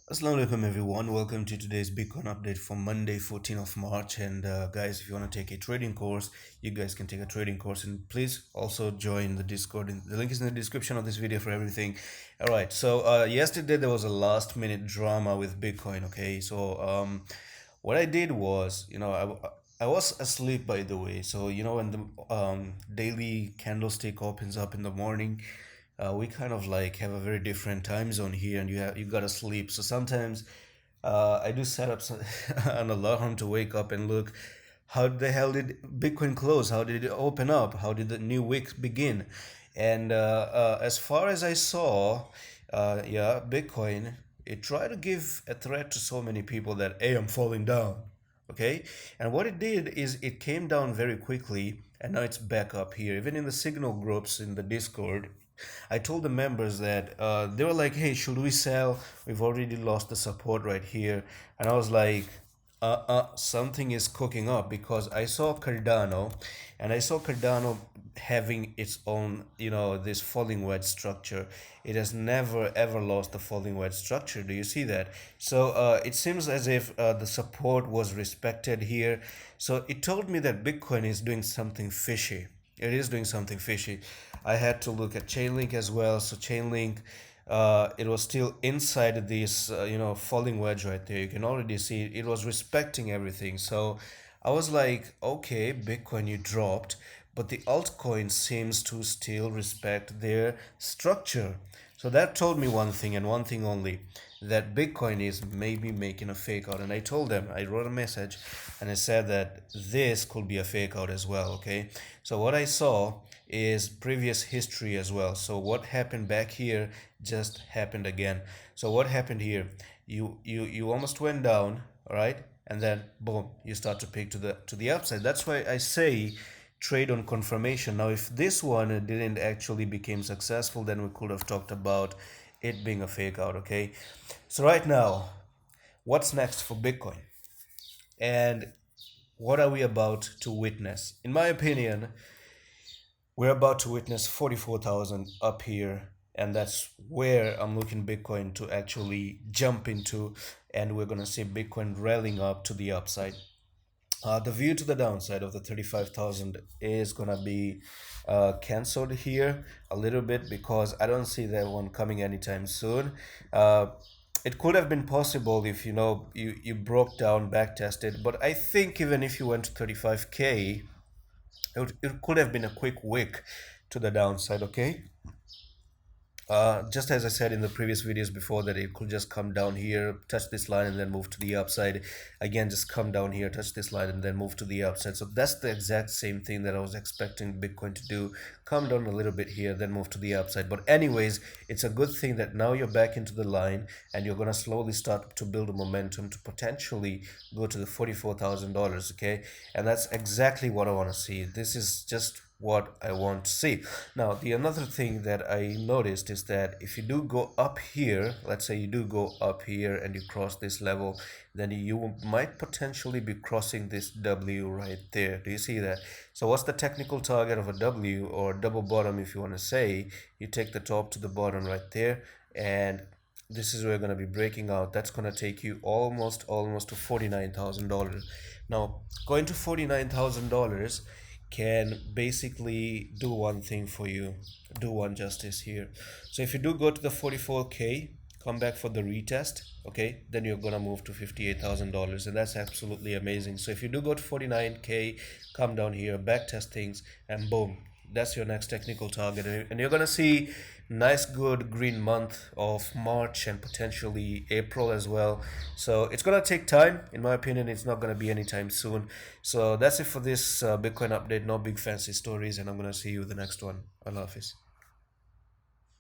Assalamu alaikum everyone. Welcome to today's Bitcoin update for Monday, 14th of March. And guys, if you want to take a trading course, you guys can take a trading course. And please also join the Discord. The link is in the description of this video for everything. All right. So yesterday there was a last minute drama with Bitcoin. Okay. So what I did was, I was asleep by the way. So when the daily candlestick opens up in the morning, we kind of like have a very different time zone here, and you gotta sleep. So sometimes I do set up an alarm to wake up and look. How the hell did Bitcoin close? How did it open up? How did the new week begin? And as far as I saw, yeah, Bitcoin, it tried to give a threat to so many people that, hey, I'm falling down. Okay. And what it did is it came down very quickly, and now it's back up here. Even in the signal groups in the Discord, I told the members that they were like, hey, should we sell? We've already lost the support right here. And I was like, something is cooking up, because I saw Cardano, and I saw Cardano having its own, this falling wedge structure. It has never ever lost the falling wedge structure. Do you see that? So it seems as if the support was respected here. So it told me that Bitcoin is doing something fishy. It is doing something fishy. I had to look at Chainlink as well. So Chainlink, it was still inside this, falling wedge right there. You can already see it was respecting everything. So I was like, okay, Bitcoin, you dropped, but the altcoin seems to still respect their structure. So that told me one thing and one thing only, that Bitcoin is maybe making a fake out. And I told them, I wrote a message and I said that this could be a fake out as well. Okay. So what I saw is previous history as well. So what happened back here just happened again. So what happened here? You almost went down, all right? And then boom, you start to pick to the upside. That's why I say trade on confirmation. Now, if this one didn't actually become successful, then we could have talked about it being a fake out. Okay, so right now, what's next for Bitcoin, and what are we about to witness? In my opinion, we're about to witness 44,000 up here, and that's where I'm looking Bitcoin to actually jump into, and we're gonna see Bitcoin rallying up to the upside. The view to the downside of the 35,000 is gonna be cancelled here a little bit, because I don't see that one coming anytime soon. It could have been possible if you broke down, back tested, but I think even if you went to 35K, it could have been a quick wick to the downside. Okay, just as I said in the previous videos before, that it could just come down here, touch this line, and then move to the upside. Again, just come down here, touch this line, and then move to the upside. So that's the exact same thing that I was expecting Bitcoin to do. Come down a little bit here, then move to the upside. But anyways, it's a good thing that now you're back into the line, and you're going to slowly start to build a momentum to potentially go to the $44,000. Okay, and that's exactly what I want to see. This is just what I want to see. Now, the another thing that I noticed is that if you do go up here, let's say you do go up here and you cross this level, then you might potentially be crossing this W right there. Do you see that? So what's the technical target of a W, or double bottom if you want to say? You take the top to the bottom right there, and this is where you're going to be breaking out. That's going to take you almost to $49,000. Now, going to $49,000 can basically do one thing for you, do one justice here. So if you do go to the 44K, come back for the retest, okay, then you're gonna move to $58,000, and that's absolutely amazing. So if you do go to 49K, come down here, back test things, and boom, that's your next technical target. And you're gonna see nice good green month of March and potentially April as well. So it's gonna take time. In my opinion, it's not gonna be anytime soon. So that's it for this Bitcoin update. No big fancy stories, and I'm gonna see you in the next one. Allah Hafiz.